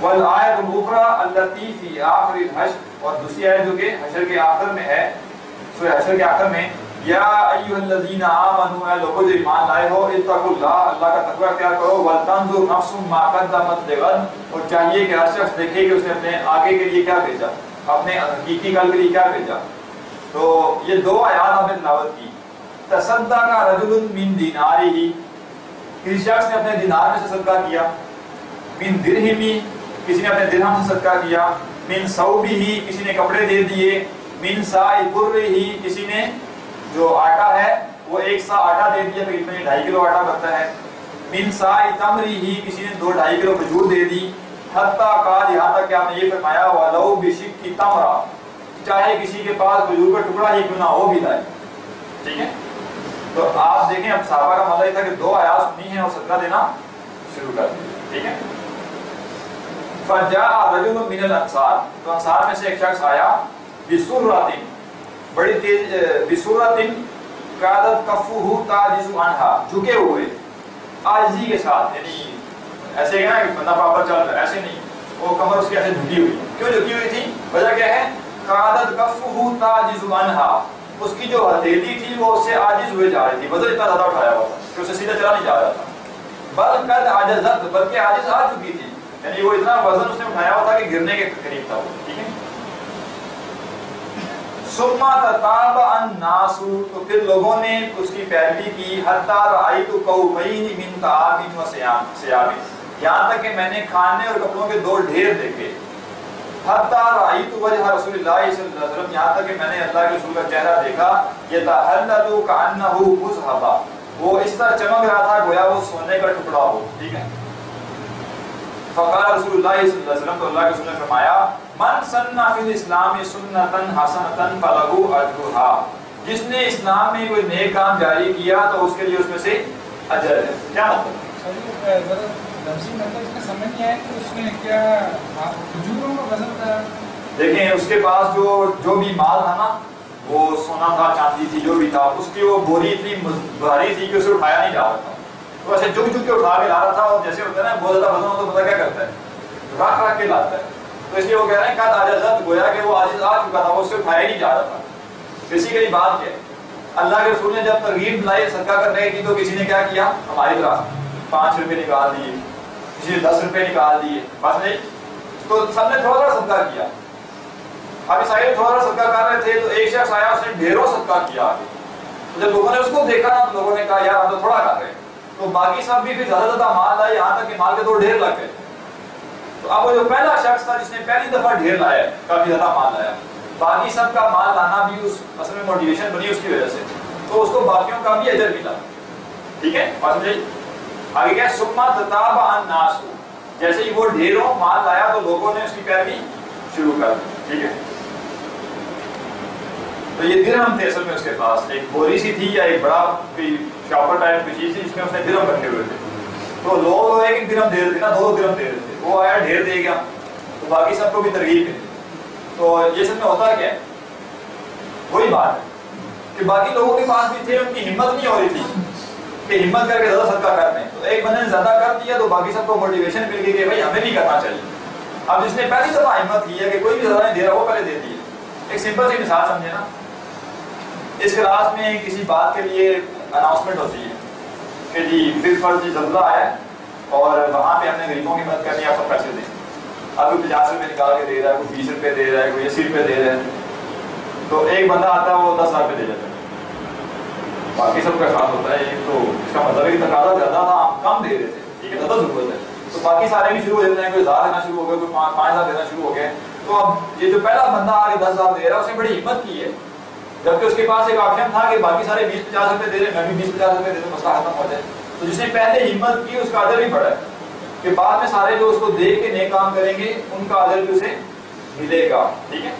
والآیۃ الاخری التی فی آخر الحشر، اور دوسری آیت جو کہ حشر کے آخر میں ہے، سورہ حشر کے آخر میں، یا ایھا الذین آمنوا، اے لوگوں جو ایمان لائے ہو، اتقوا اللہ، اللہ کا تقوی اختیار کرو، ولتنظر نفس ما قدمت لغد، اور چاہیے کہ ہر شخص دیکھے کہ اس نے اپنے آگے کے لیے کیا بھیجا، اپنے حقیقی کل کے لیے کیا بھیجا۔ تو یہ دو آیات ہم نے تلاوت کی۔ تصدق رجل من دینارہ، کسی شخص نے اپنے دینار میں سے صدقہ کیا، من درہمی، کسی نے اپنے درہم سے صدقہ کیا، من ثوبہ، کسی نے کپڑے دے دیے، من صاع برہ، کسی نے جو آٹا ہے وہ 1 سا آٹا دے دیا، تو اتنے 2.5 کلو آٹا بنتا ہے، من صاع تمرہ، کسی نے 2.5 کلو کھجور دے دی، حتیٰ قال، یہاں تک کہ آپ نے یہ فرمایا ولو بشق تمرہ، چاہے کسی کے پاس کھجور کا ٹکڑا ہی کیوں نہ ہو بھی لائے، ٹھیک ہے۔ تو آپ دیکھیں اب صحابہ کا مطلب یہ تھا کہ 2 آیات سنی ہیں اور صدقہ دینا شروع کر دیا، ٹھیک ہے۔ فجاء رجل من الانصار، تو انصار میں سے ایک شخص آیا، بسرۃ، بڑی تیز، بسرۃ کادت کفہ تعجز عنہا، جھکے ہوئے عاجزی کے ساتھ، یعنی ایسے کہ نا کہ بندہ پاپر چل رہا ہے، ایسے نہیں، وہ کمر اس کی ایسے جھکی ہوئی، کیوں جھکی ہوئی تھی؟ وجہ کیا ہے؟ قعدت کفہ تعجز عنہا، اس کی جو ہتھیلی تھی وہ اس سے عاجز ہوئے جا رہی تھی، وزن اتنا زیادہ اٹھایا ہوا تھا کہ اسے سیدھا چلا نہیں جا رہا تھا، بل قد عجزت، بلکہ عاجز آ چکی تھی، یعنی وہ اتنا وزن اس نے اٹھایا ہوا تھا کہ گرنے کے قریب تھا وہ، ٹھیک ہے۔ ثم تتابع الناس، تو پھر لوگوں نے اس کی پیروی کی، حتی رأیت قومین من طعام و ثیاب، یہاں تک کہ میں نے کھانے اور کپڑوں کے 2 ڈھیر دیکھے، حتی رأیت وجہ رسول اللہ صلی اللہ علیہ وسلم، یہاں تک کہ میں نے اللہ کے رسول کا چہرہ دیکھا، یتحلل کأنہ مذہب، وہ اس طرح چمک رہا تھا گویا وہ سونے کا ٹکڑا ہو، ٹھیک ہے۔ فقال رسول اللہ صلی اللہ علیہ وسلم، تو اللہ کے رسول نے فرمایا، من سن فی الاسلام سنتا حسنتا فلہ اجرھا، جس نے اسلام میں کوئی نیک کام جاری کیا تو اس کے لیے اس میں سے اجر ہے۔ کیا مطلب؟ لفظی مطلب اس کا سمجھ نہیں آیا کہ اس میں کیا کھجوروں کا وزن تھا؟ دیکھیں اس کے پاس جو بھی مال تھا نا، وہ سونا تھا، چاندی تھی، جو بھی تھا، اس کی وہ بوری اتنی بھاری تھی کہ اسے اٹھایا نہیں جا رہا تھا، تو ایسے جھک جھک کے اٹھا کے لا رہا تھا، اور جیسے ہوتا ہے نا بہت زیادہ وزن ہو تو پتہ کیا کرتا ہے، رکھ رکھ کے لاتا ہے، تو اس لیے وہ کہہ رہے ہیں کہ عاجزت، گویا کہ وہ عاجز آ چکا تھا، وہ اس سے اٹھایا نہیں جا رہا تھا۔ بیسیکلی بات کیا ہے، اللہ کے رسول نے جب ترغیب دلائی صدقہ کرنے کی تو کسی نے کیا کیا، ہماری طرح 5 روپے نکال دیے، کسی نے 10 روپے نکال دیے، بس نہیں، تو سب نے تھوڑا تھوڑا صدقہ کیا۔ ابھی سارے تھوڑا تھوڑا صدقہ کر رہے تھے تو ایک شخص آیا، اس نے ڈھیروں صدقہ کیا، تو جب لوگوں نے اس کو دیکھا نا تو لوگوں نے کہا یار ہم تو تھوڑا کر رہے ہیں، تو باقی سب بھی پھر زیادہ زیادہ مال لائے، یہاں تک کہ مال کے 2 ڈھیر لگ گئے۔ تو اب وہ جو پہلا شخص تھا جس نے پہلی دفعہ ڈھیر لایا، کافی زیادہ مال لایا، باقی سب کا مال لانا بھی اس اصل میں موٹیویشن بنی اس کی وجہ سے، تو اس کو باقیوں کا بھی اجر ملا، ٹھیک ہے۔ بات سمجھے؟ آگے کیا، ثم تتابع الناس، جیسے ہی وہ ڈھیروں مال لایا تو لوگوں نے اس کی پیروی شروع کر دی، ٹھیک ہے۔ تو یہ درہم تھے اصل میں اس کے پاس، ایک بوری سی تھی یا ایک بڑا کوئی شاپر ٹائپ کی چیز تھی جس میں اس نے درہم رکھے ہوئے تھے، تو لوگ ایک درہم دے رہے تھے نا، 2 درہم دے رہے تھے، وہ آیا ڈھیر دے گیا، تو باقی سب کو بھی ترغیب ملی۔ تو یہ سب میں ہوتا کیا ہے، وہی بات ہے کہ باقی لوگوں کے پاس بھی تھے، ان کی ہمت نہیں ہو رہی تھی کہ ہمت کر کے زیادہ صدقہ کر دیں، تو ایک بندے نے زیادہ کر دیا تو باقی سب کو موٹیویشن مل گئی کہ بھائی ہمیں بھی کرنا چاہیے۔ اب جس نے پہلی دفعہ ہمت کی ہے کہ کوئی بھی زیادہ نہیں دے رہا، وہ پہلے دے دی ہے۔ ایک سمپل سی مثال سمجھے نا، اس کلاس میں کسی بات کے لیے اناؤنسمنٹ ہوتی ہے کہ جی بالفرض جی زلزلہ آیا ہے اور وہاں پہ ہم نے غریبوں کی مدد کرنی ہے، آپ سب پیسے دیں، اب کوئی 50 روپے نکال کے دے رہا ہے، کوئی 20 روپے دے رہا ہے، کوئی 80 روپے دے رہا ہے، تو ایک بندہ آتا ہے وہ 10,000 روپے دے جاتا ہے، باقی سب کا ساتھ ہوتا ہے، تو اس کا مطلب ہے کہ تقاضا زیادہ تھا، ہم کم دے رہے تھے، ٹھیک ہے، زیادہ ضرورت ہے، تو باقی سارے بھی شروع ہو جاتے ہیں، کوئی 1000 دینا شروع ہو گئے، کوئی 5,000 دینا شروع ہو گئے، تو اب یہ جو پہلا بندہ آ کے 10,000 دے رہا ہے اس نے بڑی ہمت کی ہے، جبکہ اس کے پاس ایک آپشن تھا کہ باقی سارے 20-50 روپے دے رہے ہیں، میں بھی 20-50 روپے دے دوں، مسئلہ ختم ہو جائے۔ تو جس نے پہلے ہمت کی اس کا اجر بھی بڑا ہے کہ بعد میں سارے جو اس کو دیکھ کے نیک کام کریں گے ان کا اجر بھی اسے ملے گا، ٹھیک ہے۔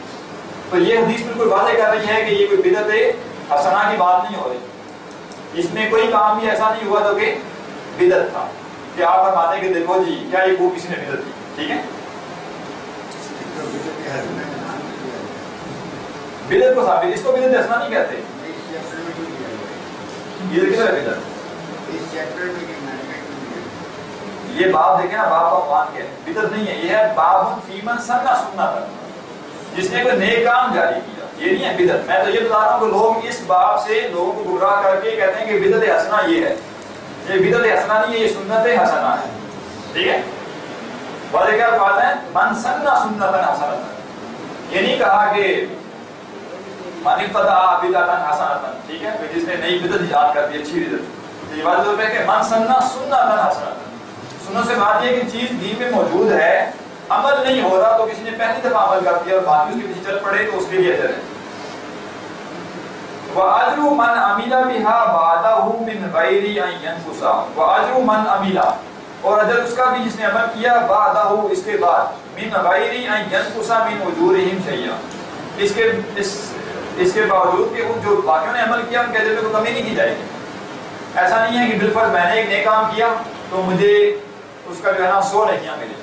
تو یہ حدیث بالکل واضح کر رہی ہے کہ یہ کوئی بدعت حسنہ کی بات نہیں ہو رہی، اس میں کوئی کام بھی ایسا نہیں ہوا جو کہ بدعت تھا کہ آپ فرماتے ہیں کہ دیکھو جی کیا یہ وہ کسی نے بدعت کی، ٹھیک ہے۔ بدعت کو ثابت، اس کو بدعت حسنہ نہیں کہتے، یہ باب دیکھیں نا، باب کا عنوان کیا ہے؟ بدعت نہیں ہے، یہ ہے باب فی من سن سنتا، جس نے کوئی نیک کام جاری کیا، یہ نہیں ہے بدعت۔ میں تو یہ بتا رہا ہوں کہ لوگ اس باب سے لوگوں کو گمراہ کر کے کہتے ہیں کہ بدعت حسنہ یہ ہے، یہ بدعت حسنہ نہیں ہے، یہ سنت حسنہ ہے، ٹھیک ہے؟ واضح کیا بات ہے؟ من سن سنتا حسنتا، یہ نہیں کہا کہ من ابتدع بدعتا حسنتا، ٹھیک ہے؟ جس نے نئی بدعت ایجاد کر دی، اچھی بدعت، یہ واضح طور پہ کہ من سن سنتا حسنتا، سنت سے بات یہ کہ چیز دین میں موجود ہے، عمل نہیں ہو رہا، تو کسی نے پہلی دفعہ عمل کر دیا اور باقی اس کے پیچھے چل پڑے تو اس کے لیے اجر ہے۔ وَأَجْرُ مَنْ عَمِلَ بِهَا بَعْدَهُ مِنْ غَيْرِ أَنْ يَنْقُصَ، وَأَجْرُ مَنْ عَمِلَ، اور اجر اس کا بھی جس نے عمل کیا بعدہ اس کے بعد، من غیر ان ينقص من اجورهم شيئا، اس کے باوجود کہ جو باقیوں نے عمل کیا ان کے اجر میں کوئی کمی نہیں کی جائے گی۔ ایسا نہیں ہے کہ بالفرض میں نے ایک نیک کام کیا تو مجھے اس کا جو ہے نا 100 نیکیاں ملیں،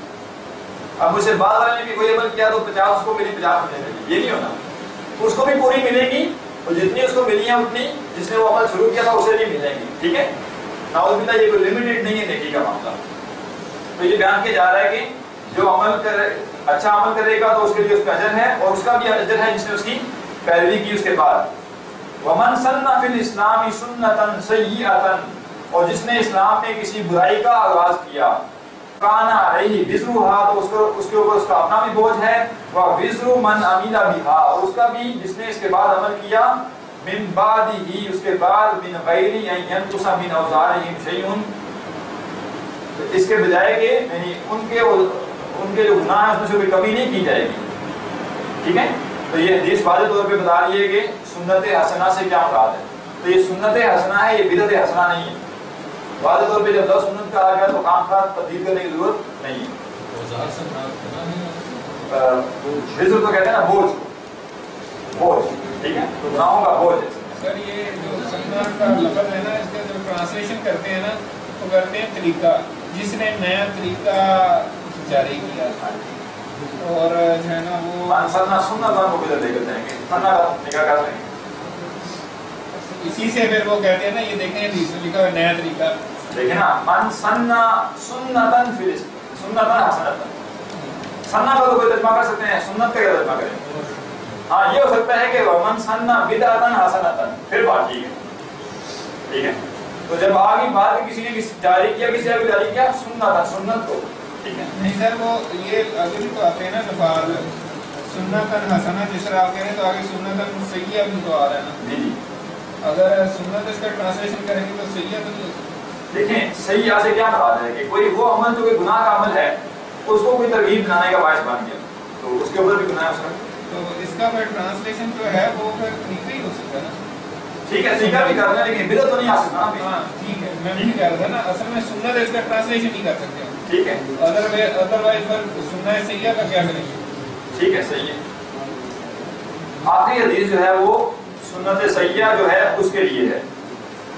اب مجھ سے بعد والے نے بھی کوئی عمل کیا تو 50 اس کو ملی، 50 مجھے ملی، یہ نہیں ہونا، اس کو بھی پوری ملے گی اور جتنی اس کو ملی ہیں اتنی جس نے وہ عمل شروع کیا تھا اسے بھی ملیں گی، ٹھیک ہے؟ نعوذ باللہ یہ کوئی لمیٹڈ نہیں ہے نیکی کا معاملہ۔ تو یہ بیان کیا جا رہا ہے کہ جو عمل کرے، اچھا عمل کرے گا تو اس کے لیے اس کا اجر ہے، اور اس کا بھی اجر ہے جس نے اس کی پیروی کی اس کے بعد۔ وَمَنْ سَنَّ فِي الْإِسْلَامِ سُنَّةً سَيِّئَةً، اور جس نے اسلام میں کسی برائی کا آغاز کیا، کَانَ عَلَيْهِ وِزْرُهَا، تو اس کے اوپر اس کا اپنا بھی بوجھ ہے، وَوِزْرُ مَنْ عَمِلَ بِهَا، اور اس کا بھی جس نے اس کے بعد عمل کیا، من بعدہ اس کے بعد، من غیر ان ينقص من اوزارهم شیء، اس کے بجائے کہ یعنی ان کے جو گناہ ہیں اس میں سے کوئی کمی نہیں کی جائے گی، ٹھیک ہے؟ تو یہ حدیث واضح طور پہ بتا رہی ہے کہ سنت حسنہ سے کیا مراد ہے، تو یہ سنت حسنہ ہے، یہ بدعت حسنہ نہیں ہے۔ واضح طور پہ جب لفظ سنت کہا گیا تو کام کا تبدیل کرنے کی ضرورت نہیں ہے۔ وزر تو کہتے ہیں نا بوجھ، بوجھ، ٹھیک ہے؟ تو گناہوں کا بوجھ ہے۔ سر یہ جو سنت کا لفظ ہے نا، اس کا جو ٹرانسلیشن کرتے ہیں نا تو کرتے ہیں طریقہ، جس نے نیا طریقہ جاری کیا، اور جو ہے نا وہ سننا کو بدعت لے کر جائیں گے، سننا کا نکاح کر لیں گے، اسی سے پھر وہ کہتے ہیں نا، یہ دیکھیں حدیث میں لکھا ہے نیا طریقہ، دیکھیں نا، من سننا سنتن فی سنتن حسنتن، سننا کا تو کوئی ترجمہ کر سکتے ہیں، سنت کا کیا ترجمہ کریں؟ ہاں یہ ہو سکتا ہے کہ من سننا بدعتن حسنتن، پھر بات ٹھیک ہے، ٹھیک ہے؟ تو جب آگے بعد میں کسی نے جاری کیا، کسی نے بھی جاری کیا سنت کو، ٹھیک ہے؟ نہیں سر وہ یہ آگے بھی تو آتے ہیں نا لفاظ سنتن حسنہ، جس طرح آپ کہہ رہے ہیں تو آگے سنتن سیئہ بھی تو آ رہا ہے نا، جی اگر سنت اس کا ٹرانسلیشن کریں گے تو سیئہ تو نہیں۔ دیکھیں سیئہ سے کیا مراد ہے کہ کوئی وہ عمل جو کہ گناہ کا عمل ہے اس کو کوئی ترغیب بنانے کا باعث بن گیا تو اس کے اوپر بھی گناہ ہے اس کا، تو اس کا پھر ٹرانسلیشن جو ہے وہ پھر طریقہ ہی ہو سکتا ہے نا، ٹھیک ہے؟ طریقہ بھی کرنا ہے لیکن بدعت تو نہیں آ سکتا نا، ہاں ٹھیک ہے، میں بھی کہہ رہا تھا نا اصل میں سنت اس کا ٹرانسلیشن نہیں کر سکتے ہم، ٹھیک ہے؟ ادروائز پر سنت سیئہ کا کیا کریں گے؟ ٹھیک ہے، صحیح ہے۔ آخری حدیث جو ہے وہ سنت سیئہ جو ہے اس کے لیے ہے۔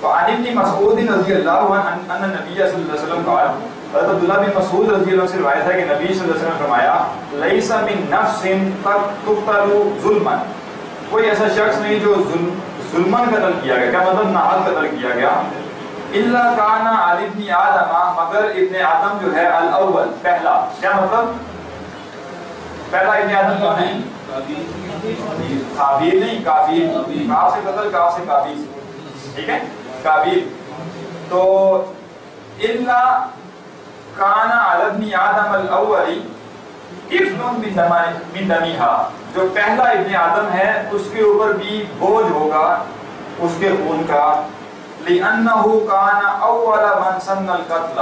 وعن ابن مسعود رضی اللہ عنہ ان نبی صلی اللہ علیہ وسلم قال، حضرت عبداللہ بن مسعود رضی اللہ عنہ سے روایت ہے کہ نبی صلی اللہ علیہ وسلم نے فرمایا لیس من نفس تقتل ظلما، کوئی ایسا شخص نہیں جو ظلمن قتل کیا گیا، کیا مطلب ناحق قتل کیا گیا، الا کان علی ابن آدم، مگر ابن آدم جو ہے الاول پہلا، کیا مطلب پہلا ابن آدم کون ہے؟ قابیل نہیں، قابیل، کاف سے قتل، کاف سے قابیل، ٹھیک ہے؟ قابیل، تو الا کان علی ابن آدم الاول ابن من دمیہا، جو پہلا ابن آدم ہے اس کے اوپر بھی بوجھ ہوگا اس کے خون کا، لِأَنَّهُ كَانَ أَوَّلَ مَنْ سَنَّ الْقَتْلَ،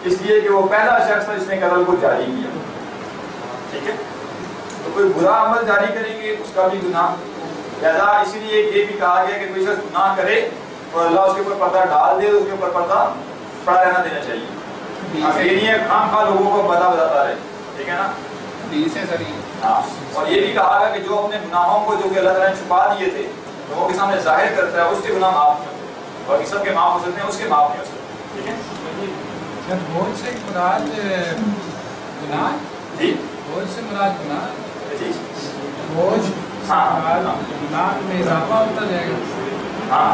اس لیے کہ وہ پہلا شخص تھا جس نے قتل کو جاری کیا، ٹھیک ہے؟ تو کوئی برا عمل جاری کریں گے اس کا بھی گناہ، لہذا اسی لیے یہ بھی کہا گیا کہ کوئی شخص گناہ کرے اور اللہ اس کے اوپر پردہ ڈال دے تو اس کے اوپر پردہ پڑا رہنا دینا چاہیے، اب یہ نہیں ہے خام خواہ لوگوں کو بتاتا رہے، ٹھیک ہے نا؟ ہاں، اور یہ بھی کہا گیا کہ جو اپنے گناہوں کو جو کہ اللہ تعالیٰ نے چھپا دیے تھے لوگوں کے سامنے ظاہر کرتا ہے اس کے گناہ معاف نہیں ہوتے، اور سب کے معاف ہو سکتے ہیں، اس کے معاف نہیں ہو سکتے، ٹھیک ہے؟ بوجھ سے مراد گناہ، جی بوجھ سے مراد گناہ، جی بوجھ ہاں گناہ میں اضافہ ہوتا جائے گا، ہاں،